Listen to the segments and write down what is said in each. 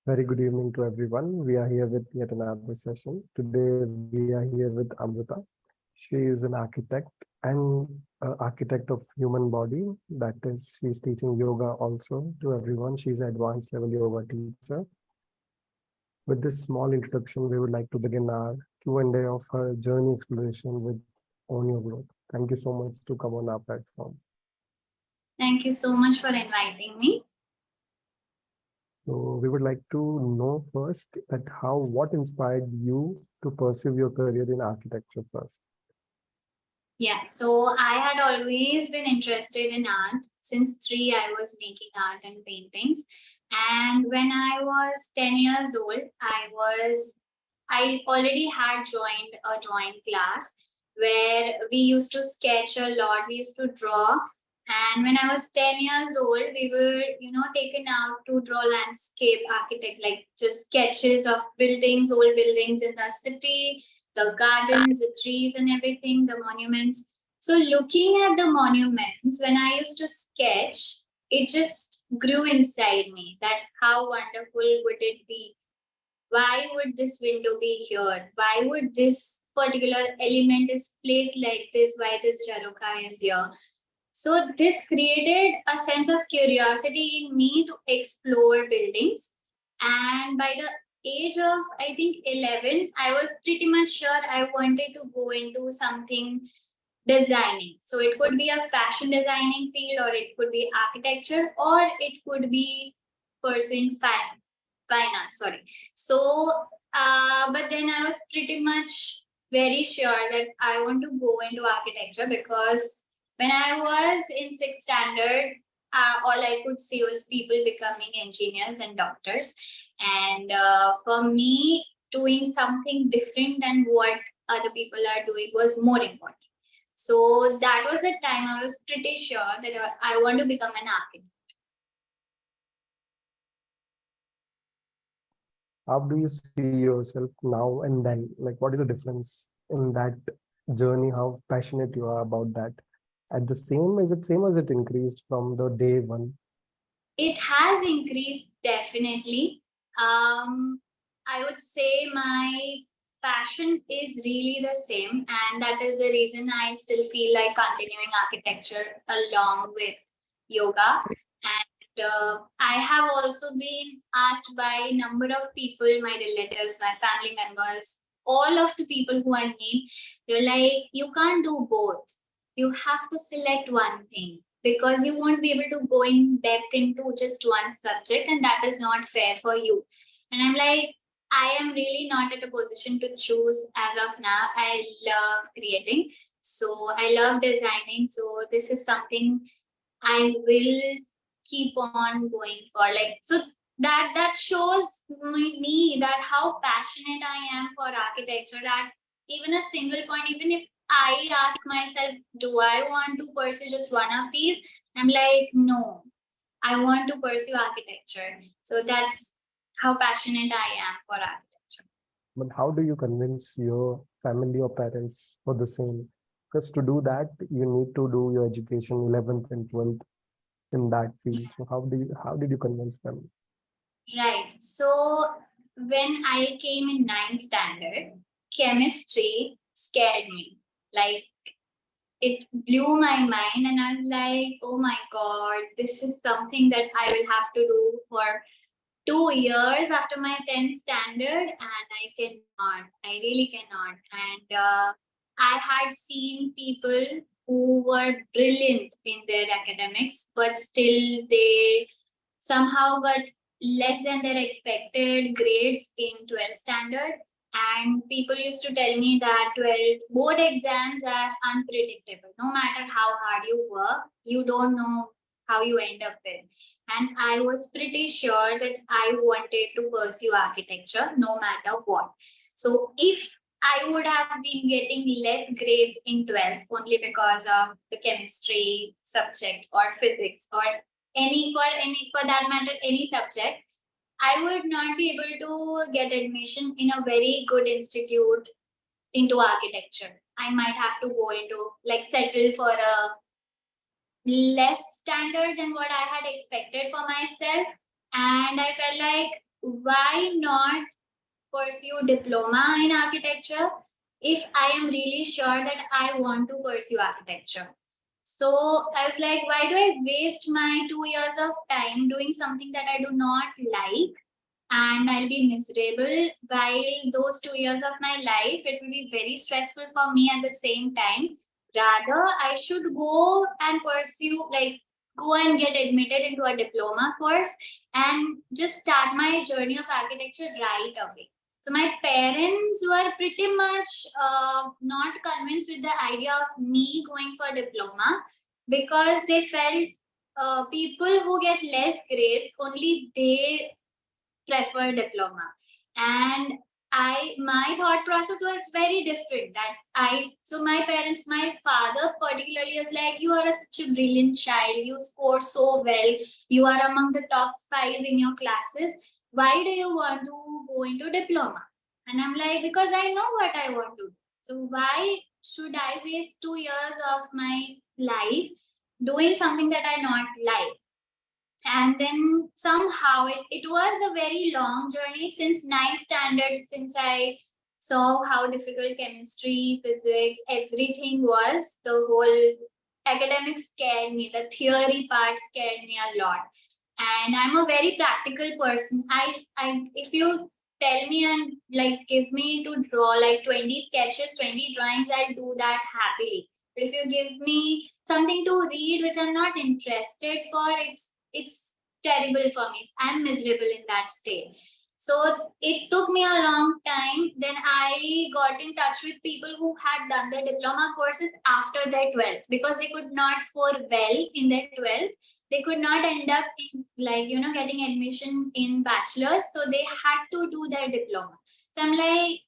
Very good evening to everyone. We are here with yet another session. Today we are here with Amruta. She is an architect and architect of human body. That is, she's teaching yoga also to everyone. She's an advanced level yoga teacher. With this small introduction, we would like to begin our Q&A of her journey exploration with Own Your Growth. Thank you so much to come on our platform. Thank you so much for inviting me. So we would like to know first that what inspired you to pursue your career in architecture first? Yeah, so I had always been interested in art. Since 3, I was making art and paintings. And when I was 10 years old, I already had joined a drawing class where we used to sketch a lot, we used to draw. And when I was 10 years old, we were, taken out to draw landscape architect, like just sketches of buildings, old buildings in the city, the gardens, the trees and everything, the monuments. So looking at the monuments, when I used to sketch, it just grew inside me that how wonderful would it be? Why would this window be here? Why would this particular element is placed like this? Why this Jaruka is here? So this created a sense of curiosity in me to explore buildings. And by the age of, I think, 11, I was pretty much sure I wanted to go into something designing. So it could be a fashion designing field, or it could be architecture, or it could be pursuing finance. Sorry. So, but then I was pretty much very sure that I want to go into architecture because when I was in 6th standard, all I could see was people becoming engineers and doctors. And for me, doing something different than what other people are doing was more important. So that was the time I was pretty sure that I want to become an architect. How do you see yourself now and then? Like, what is the difference in that journey? How passionate you are about that? Same as it increased from the day one? It has increased definitely. I would say my passion is really the same, and that is the reason I still feel like continuing architecture along with yoga. And I have also been asked by a number of people, my relatives, my family members, all of the people who I meet, they're like, you can't do both. You have to select one thing because you won't be able to go in depth into just one subject, and that is not fair for you. And I'm like, I am really not at a position to choose as of now. I love creating, so I love designing, so this is something I will keep on going for. Like, so that shows me that how passionate I am for architecture, that even a single point, even if I ask myself, do I want to pursue just one of these? I'm like, no, I want to pursue architecture. So that's how passionate I am for architecture. But how do you convince your family or parents for the same? Because to do that, you need to do your education 11th and 12th in that field. So how did you convince them? Right. So when I came in 9th standard, chemistry scared me. Like, it blew my mind, and I was like, oh my God, this is something that I will have to do for 2 years after my 10th standard, and I cannot. I really cannot. And I had seen people who were brilliant in their academics, but still they somehow got less than their expected grades in 12th standard. And people used to tell me that 12th board exams are unpredictable. No matter how hard you work, you don't know how you end up with. And I was pretty sure that I wanted to pursue architecture no matter what. So if I would have been getting less grades in 12th only because of the chemistry subject or physics or any for that matter, any subject, I would not be able to get admission in a very good institute into architecture. I might have to go into like settle for a less standard than what I had expected for myself. And I felt like why not pursue diploma in architecture if I am really sure that I want to pursue architecture? So I was like, why do I waste my 2 years of time doing something that I do not like? And I'll be miserable while those 2 years of my life, it will be very stressful for me at the same time. Rather, I should go and pursue, like, go and get admitted into a diploma course and just start my journey of architecture right away. So my parents were pretty much not convinced with the idea of me going for diploma because they felt people who get less grades only they prefer diploma. And my thought process was very different. So my parents, my father particularly was like, you are such a brilliant child, you score so well, you are among the top 5 in your classes. Why do you want to go into diploma? And I'm like, because I know what I want to do. So why should I waste 2 years of my life doing something that I not like? And then somehow it was a very long journey since ninth standard, since I saw how difficult chemistry, physics, everything was. The whole academics scared me, the theory part scared me a lot. And I'm a very practical person. I if you tell me and like give me to draw like 20 sketches, 20 drawings, I'll do that happily. But if you give me something to read which I'm not interested for, it's terrible for me. I'm miserable in that state. So it took me a long time. Then I got in touch with people who had done the diploma courses after their 12th because they could not score well in their 12th. They could not end up in like, getting admission in bachelor's. So they had to do their diploma. So I'm like,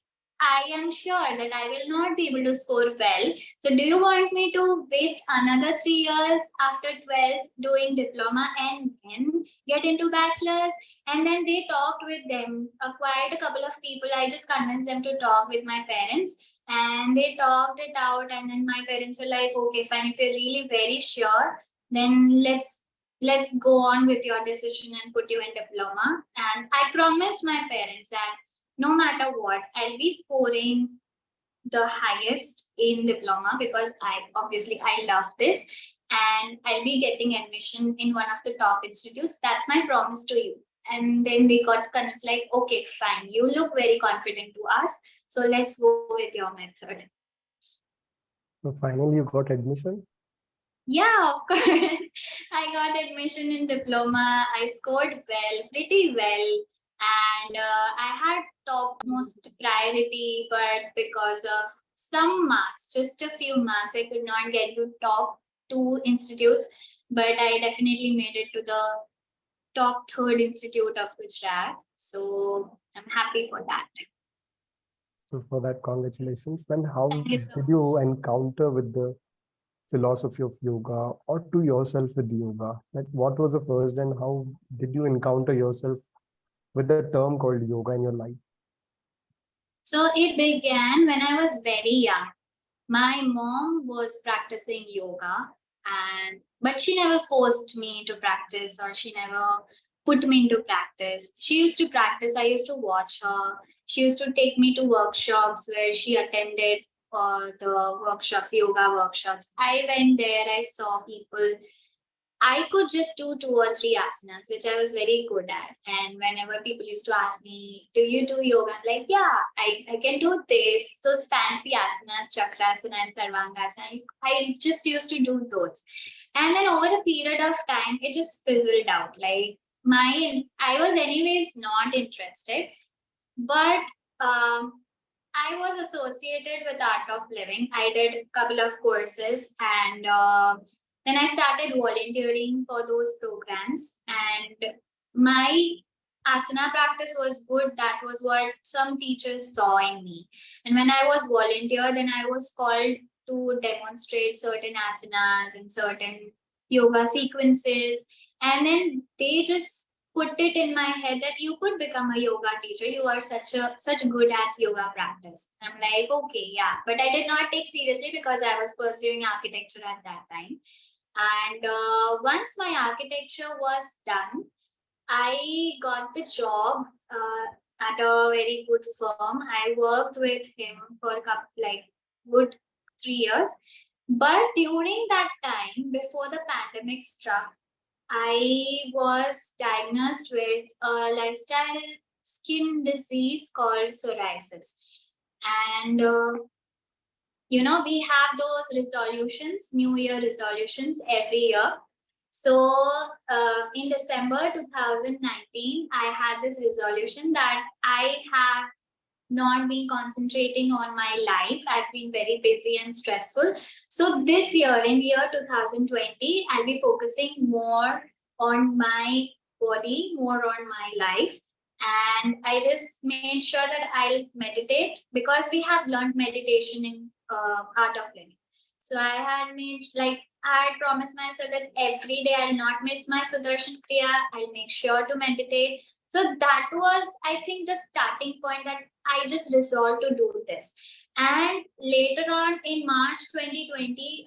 I am sure that I will not be able to score well. So do you want me to waste another 3 years after 12th doing diploma and then get into bachelor's? And then they talked with them, acquired a couple of people. I just convinced them to talk with my parents and they talked it out. And then my parents were like, okay, fine. If you're really very sure, then let's go on with your decision and put you in diploma. And I promised my parents that no matter what, I'll be scoring the highest in diploma because I love this and I'll be getting admission in one of the top institutes. That's my promise to you. And then they got convinced like, okay, fine, you look very confident to us. So let's go with your method. So finally, you got admission. Yeah, of course. I got admission in diploma. I scored well, pretty well. And I had topmost priority, but because of some marks, just a few marks, I could not get to top 2 institutes. But I definitely made it to the top third institute of Gujarat. So I'm happy for that. So for that, congratulations. Then how Thank you so did much. you encounter with the philosophy of yoga or to yourself with yoga? Like what was the first and how did you encounter yourself with the term called yoga in your life? So it began when I was very young. My mom was practicing yoga but she never forced me to practice or she never put me into practice. She used to practice. I used to watch her. She used to take me to workshops where she attended the workshops, yoga workshops. I went there, I saw people. I could just do 2 or 3 asanas, which I was very good at. And whenever people used to ask me, do you do yoga? I'm like, yeah, I can do this. Those fancy asanas, chakrasana and sarvangasana. I just used to do those. And then over a period of time, it just fizzled out. Like I was anyways not interested, but I was associated with Art of Living. I did a couple of courses and then I started volunteering for those programs. And my asana practice was good. That was what some teachers saw in me. And when I was volunteer, then I was called to demonstrate certain asanas and certain yoga sequences. And then they just put it in my head that you could become a yoga teacher. You are such good at yoga practice. I'm like, okay, yeah. But I did not take seriously because I was pursuing architecture at that time. And once my architecture was done, I got the job at a very good firm. I worked with him for good 3 years. But during that time, before the pandemic struck, I was diagnosed with a lifestyle skin disease called psoriasis. And we have those resolutions, New Year resolutions every year. So in December 2019, I had this resolution that I have not been concentrating on my life. I've been very busy and stressful. So this year, in year 2020, I'll be focusing more on my body, more on my life. And I just made sure that I'll meditate because we have learned meditation in Art of Living. So I had I had promised myself that every day I'll not miss my Sudarshan Kriya. I'll make sure to meditate. So that was, I think, the starting point that I just resolved to do this. And later on in March 2020,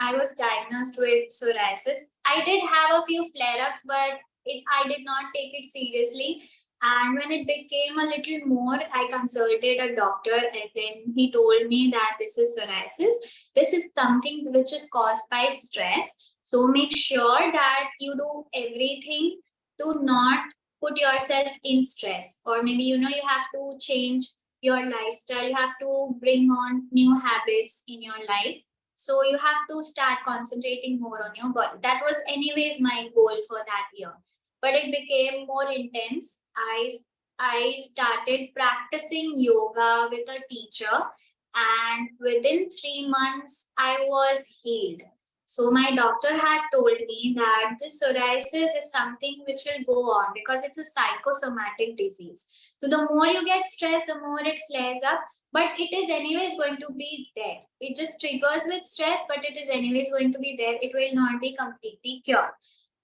I was diagnosed with psoriasis. I did have a few flare-ups, but I did not take it seriously. And when it became a little more, I consulted a doctor, and then he told me that this is psoriasis. This is something which is caused by stress. So make sure that you do everything to not put yourself in stress. Or maybe, you have to change your lifestyle. You have to bring on new habits in your life. So you have to start concentrating more on your body. That was anyways my goal for that year. But it became more intense. I started practicing yoga with a teacher, and within 3 months, I was healed. So my doctor had told me that this psoriasis is something which will go on because it's a psychosomatic disease. So the more you get stressed, the more it flares up. But it is anyways going to be there. It just triggers with stress, but it is anyways going to be there. It will not be completely cured.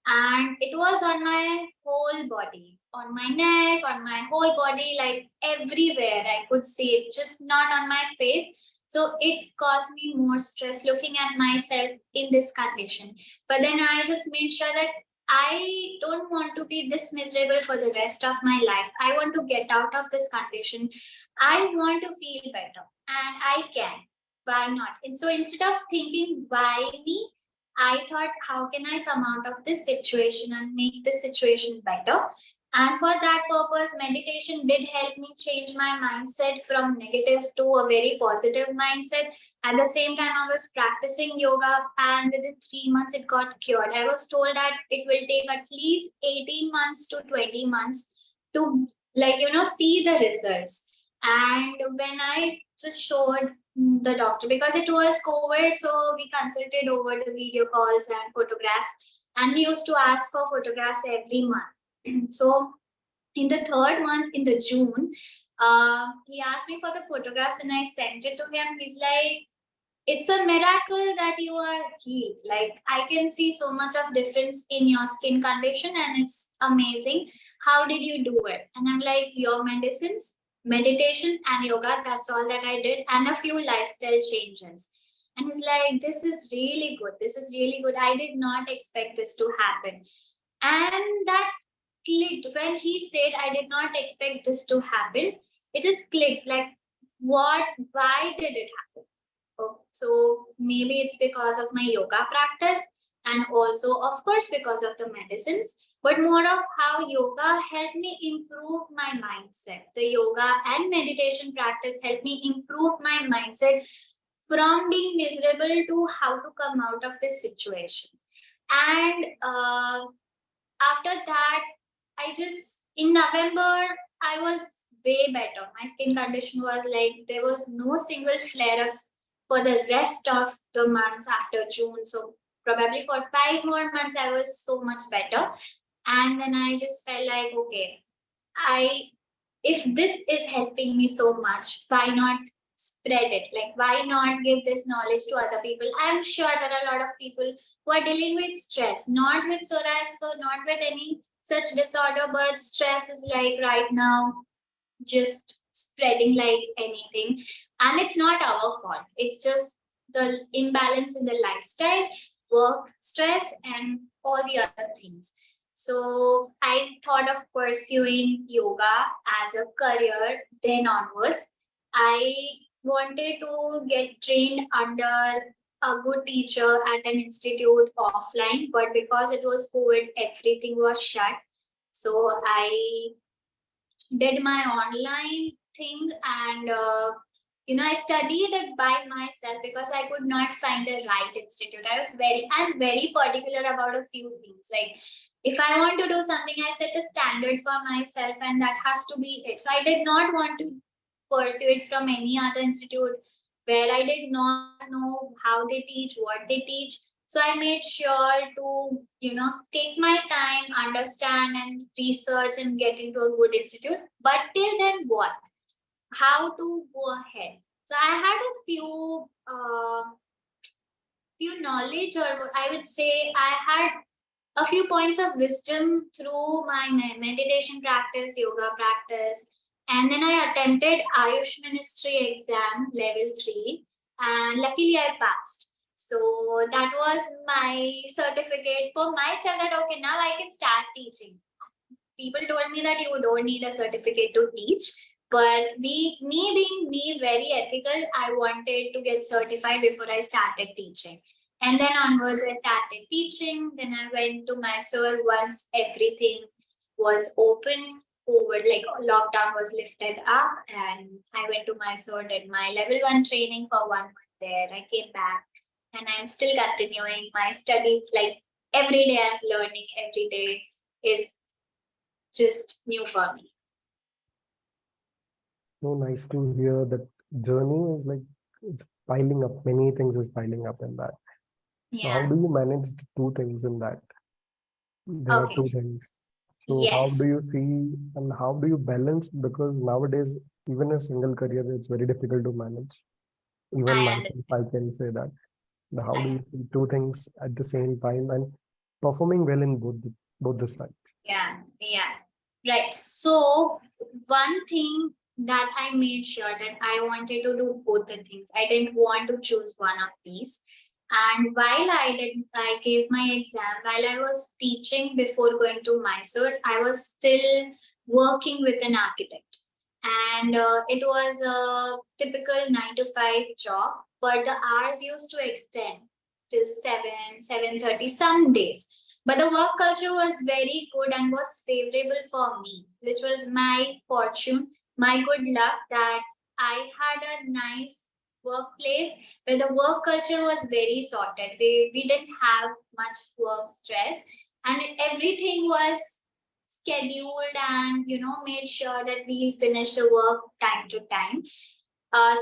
And it was on my whole body, on my neck, on my whole body, like everywhere I could see it, just not on my face. So it caused me more stress looking at myself in this condition. But then I just made sure that I don't want to be this miserable for the rest of my life. I want to get out of this condition. I want to feel better, and I can. Why not? And so instead of thinking why me, I thought, how can I come out of this situation and make this situation better? And for that purpose, meditation did help me change my mindset from negative to a very positive mindset. At the same time, I was practicing yoga, and within 3 months, it got cured. I was told that it will take at least 18 months to 20 months to, see the results. And when I just showed the doctor, because it was COVID, so we consulted over the video calls and photographs, and he used to ask for photographs every month. So in the third month, in the June, he asked me for the photographs, and I sent it to him. He's like, it's a miracle that you are healed. Like, I can see so much of difference in your skin condition, and it's amazing. How did you do it? And I'm like, your medicines, meditation, and yoga, that's all that I did, and a few lifestyle changes. And he's like, this is really good. This is really good. I did not expect this to happen. And that clicked when he said, I did not expect this to happen. It just clicked, like, why did it happen? So maybe it's because of my yoga practice, and also, of course, because of the medicines, but more of how yoga helped me improve my mindset. The yoga and meditation practice helped me improve my mindset from being miserable to how to come out of this situation. And after that, in November, I was way better. My skin condition was like, there were no single flare ups for the rest of the months after June. So probably for 5 more months, I was so much better. And then I just felt like, okay, if this is helping me so much, why not spread it? Like, why not give this knowledge to other people? I'm sure there are a lot of people who are dealing with stress, not with psoriasis or not with any such disorder, but stress is like right now just spreading like anything. And it's not our fault. It's just the imbalance in the lifestyle, work, stress, and all the other things. So I thought of pursuing yoga as a career then onwards. I wanted to get trained under a good teacher at an institute offline, but because it was COVID, everything was shut. So I did my online thing, and I studied it by myself because I could not find the right institute. I'm very particular about a few things. Like if I want to do something, I set a standard for myself, and that has to be it. So I did not want to pursue it from any other institute where I did not know how they teach, what they teach. So I made sure to, take my time, understand and research and get into a good institute. But till then, what? How to go ahead? So I had a few knowledge, or I would say I had a few points of wisdom through my meditation practice, yoga practice, and then I attempted Ayush Ministry exam level 3, and luckily I passed. So that was my certificate for myself that okay, now I can start teaching. People told me that you don't need a certificate to teach, but me being me very ethical, I wanted to get certified before I started teaching. And then onwards, I started teaching. Then I went to Mysore once everything was open. COVID, like lockdown was lifted up, and I went to Mysore, did my level 1 training for 1 month there. I came back, and I'm still continuing my studies. Like every day, I'm learning. Every day is just new for me. So nice to hear that journey is like it's piling up. Many things is piling up in that. So how Yeah. do you manage the two things in that? There are two Okay. things. So how do Yes. you see and how do you balance? Because nowadays, even a single career, it's very difficult to manage. Even I myself, understand. I can say that. How do I, you see two things at the same time and performing well in both the sides? yeah. Yeah. Right. So one thing that I made sure that I wanted to do both the things. I didn't want to choose one of these. And while I gave my exam, while I was teaching before going to Mysore, I was still working with an architect. And it was a typical 9 to 5 job, but the hours used to extend till 7:30 some days. But the work culture was very good and was favorable for me, which was my fortune, my good luck that I had a nice workplace where the work culture was very sorted. We didn't have much work stress, and everything was scheduled and made sure that we finish the work time to time.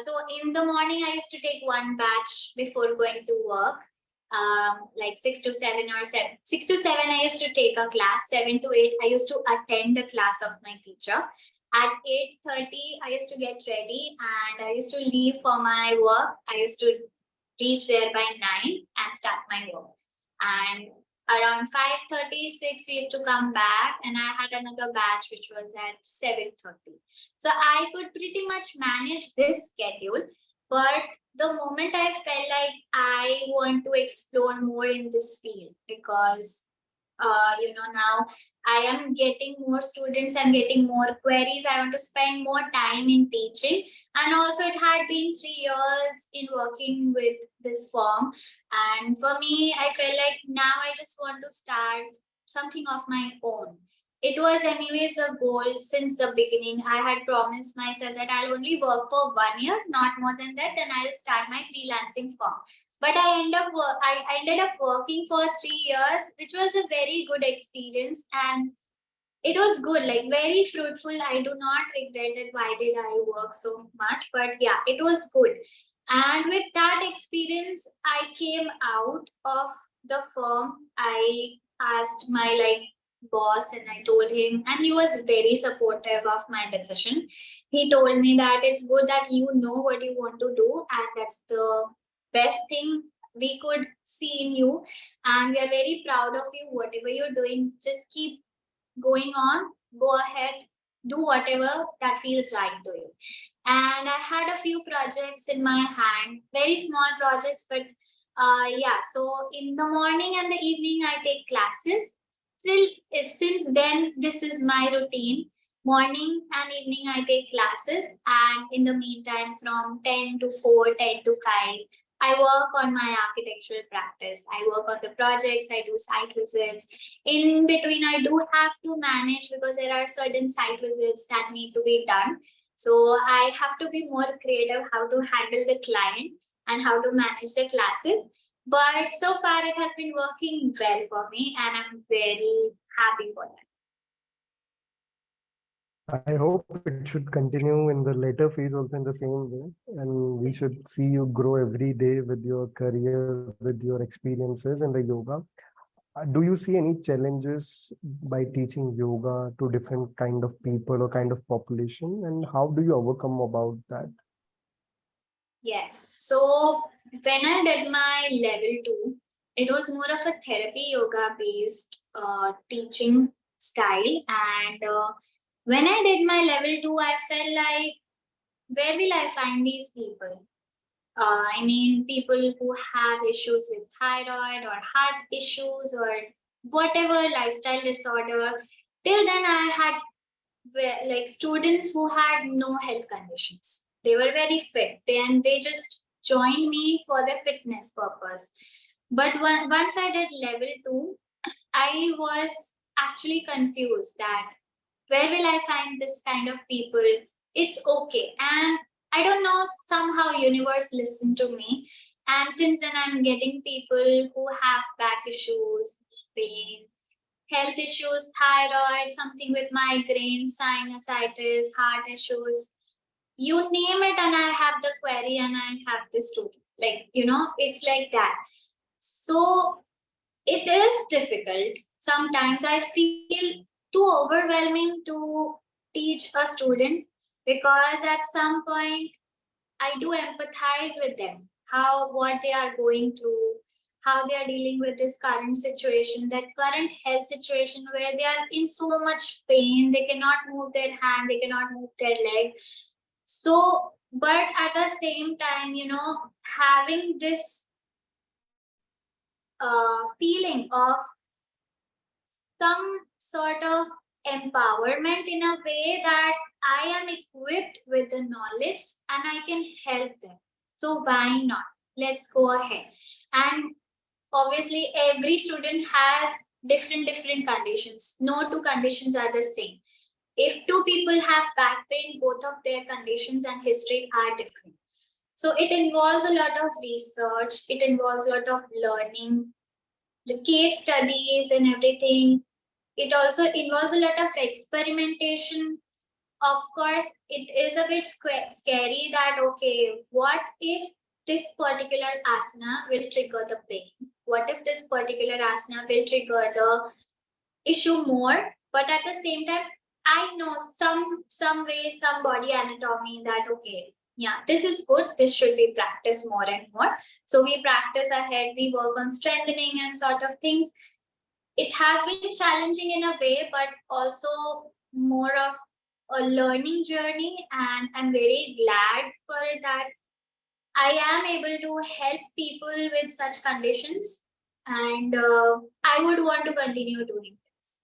So in the morning, I used to take one batch before going to work, like 6 to 7 or 6 to 7. I used to take a class. 7 to 8, I used to attend the class of my teacher. At 8:30, I used to get ready and I used to leave for my work. I used to reach there by 9 and start my work. And around 5:36, we used to come back, and I had another batch which was at 7:30. So I could pretty much manage this schedule. But the moment I felt like I want to explore more in this field, because now I am getting more students and getting more queries. I want to spend more time in teaching. And also, it had been 3 years in working with this firm. And for me, I felt like now I just want to start something of my own. It was, anyways, a goal since the beginning. I had promised myself that I'll only work for 1 year, not more than that. Then I'll start my freelancing firm. But I ended up working for 3 years, which was a very good experience, and it was good, like very fruitful. I do not regret it. Why did I work so much? But yeah, it was good. And with that experience, I came out of the firm. I asked my boss and I told him, and he was very supportive of my decision. He told me that it's good that you know what you want to do, and that's the best thing we could see in you. And we are very proud of you. Whatever you're doing, just keep going on, go ahead, do whatever that feels right to you. And I had a few projects in my hand, very small projects, but yeah. So in the morning and the evening, I take classes. still, since then, this is my routine. Morning and evening, I take classes, and in the meantime, from 10 to 4, 10 to 5, I work on my architectural practice. I work on the projects, I do site visits. In between, I do have to manage because there are certain site visits that need to be done. So I have to be more creative how to handle the client and how to manage the classes. But so far, it has been working well for me, and I'm very happy for that. I hope it should continue in the later phase also in the same way. And we should see you grow every day with your career, with your experiences in the yoga. Do you see any challenges by teaching yoga to different kind of people or kind of population? And how do you overcome about that? Yes. So when I did my level 2, it was more of a therapy yoga based teaching style. And when I did my level 2, I felt like, where will I find these people? I mean, people who have issues with thyroid or heart issues or whatever lifestyle disorder. Till then, I had like students who had no health conditions. They were very fit, and they just joined me for their fitness purpose. But once I did level 2, I was actually confused that where will I find this kind of people? It's okay. And I don't know, somehow universe listened to me. And since then I'm getting people who have back issues, pain, health issues, thyroid, something with migraines, sinusitis, heart issues. You name it, and I have the query and I have the story. Like, it's like that. So it is difficult. Sometimes I feel too overwhelming to teach a student because at some point I do empathize with them, how what they are going through, how they are dealing with this current situation, that current health situation where they are in so much pain, they cannot move their hand, they cannot move their leg. So, but at the same time, having this feeling of some sort of empowerment in a way that I am equipped with the knowledge and I can help them. So why not? Let's go ahead. And obviously, every student has different conditions. No two conditions are the same. If two people have back pain, both of their conditions and history are different. So it involves a lot of research, it involves a lot of learning, the case studies and everything. It also involves a lot of experimentation. Of course, it is a bit scary that, okay, what if this particular asana will trigger the pain? What if this particular asana will trigger the issue more? But at the same time, I know some way, some body anatomy that, okay, yeah, this is good. This should be practiced more and more. So we practice ahead, we work on strengthening and sort of things. It has been challenging in a way, but also more of a learning journey. And I'm very glad for that I am able to help people with such conditions. And I would want to continue doing this.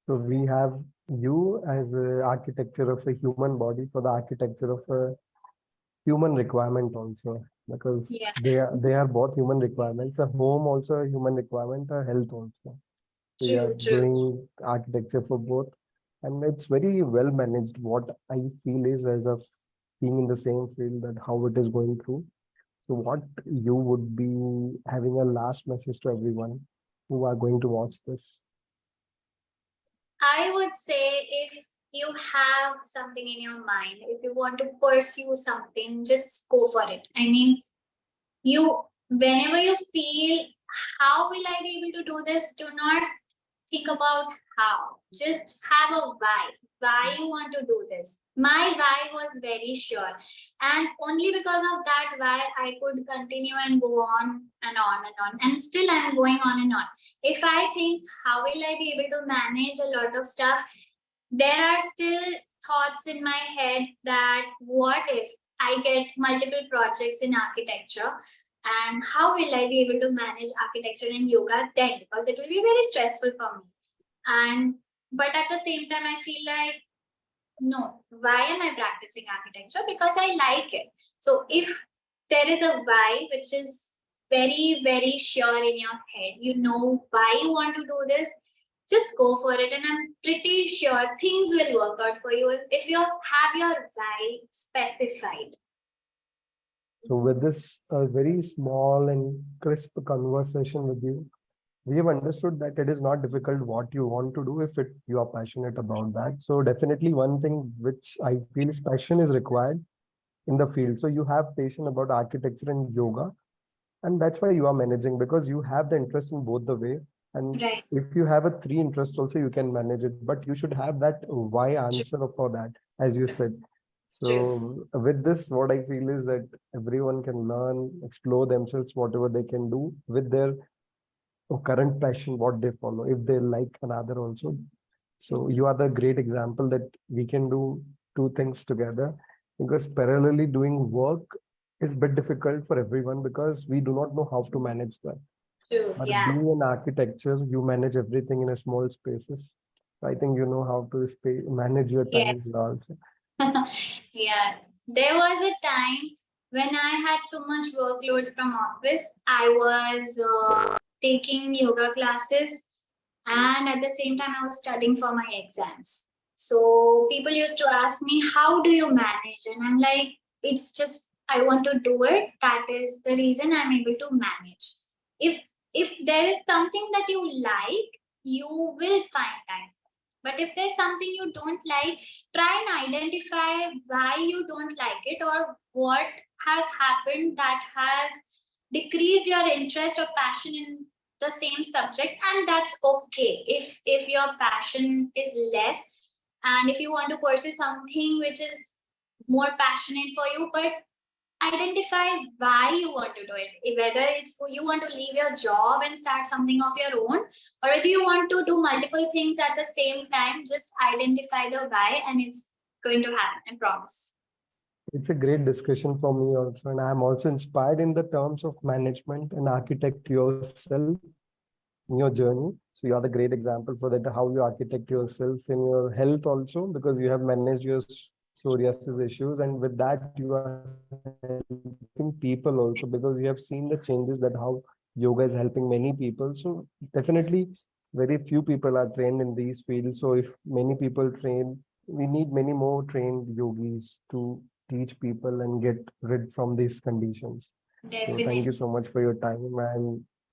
So we have you as a architecture of a human body for the architecture of a human requirement also, because Yeah. they are both human requirements. A home also a human requirement, a health also. So you are True. doing architecture for both, and it's very well managed. What I feel is, as of being in the same field, that how it is going through. So what you would be having a last message to everyone who are going to watch this? I would say, if you have something in your mind, if you want to pursue something, just go for it. I mean, whenever you feel, how will I be able to do this? Do not think about how. Just have a why you want to do this. My why was very sure, and only because of that why I could continue and go on and on and on, and still I'm going on and on. If I think, how will I be able to manage a lot of stuff, there are still thoughts in my head that, what if I get multiple projects in architecture? And how will I be able to manage architecture and yoga then? Because it will be very stressful for me. And but at the same time, I feel like, no, why am I practicing architecture? Because I like it. So if there is a why which is very, very sure in your head, you know why you want to do this, just go for it. And I'm pretty sure things will work out for you if you have your why specified. So with this very small and crisp conversation with you, we have understood that it is not difficult what you want to do if you are passionate about that. So definitely one thing which I feel is passion is required in the field. So you have passion about architecture and yoga, and that's why you are managing, because you have the interest in both the way. And Right. if you have a three interest also, you can manage it, but you should have that why answer for that, as you said. True. So with this, what I feel is that everyone can learn, explore themselves, whatever they can do with their current passion, what they follow, if they like another also. So you are the great example that we can do two things together, because parallelly doing work is a bit difficult for everyone because we do not know how to manage that. True. But Yeah. being in architecture, you manage everything in a small spaces. I think you know how to manage your Yes. time also. Yes. There was a time when I had so much workload from office. I was taking yoga classes, and at the same time I was studying for my exams. So people used to ask me, how do you manage? And I'm like, it's just I want to do it. That is the reason I'm able to manage. If there is something that you like, you will find time. But if there's something you don't like, try and identify why you don't like it, or what has happened that has decreased your interest or passion in the same subject. And that's okay if your passion is less, and if you want to pursue something which is more passionate for you, but identify why you want to do it, whether it's you want to leave your job and start something of your own, or whether you want to do multiple things at the same time. Just identify the why, and it's going to happen, I promise. It's a great discussion for me also, and I'm also inspired in the terms of management and architect yourself in your journey. So you are the great example for that, how you architect yourself in your health also, because you have managed your psoriasis issues, and with that you are helping people also, because you have seen the changes that how yoga is helping many people. So definitely very few people are trained in these fields. So if many people train, we need many more trained yogis to teach people and get rid from these conditions. So thank you Definitely. so much for your time,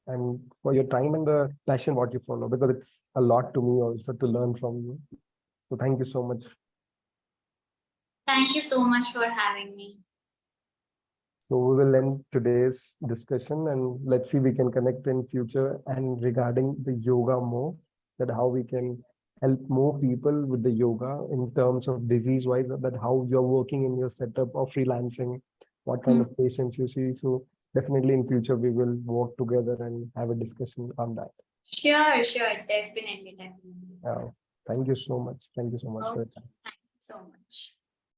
and for your time and the passion what you follow, because it's a lot to me also to learn from you. So thank you so much. Thank you so much for having me. So we will end today's discussion, and let's see we can connect in future and regarding the yoga more, that how we can help more people with the yoga in terms of disease wise, that how you're working in your setup or freelancing, what kind of patients you see. So definitely in future we will work together and have a discussion on that. Sure, sure, definitely, definitely. Thank you so much. Thank you so much for Okay, your time. thank you so much.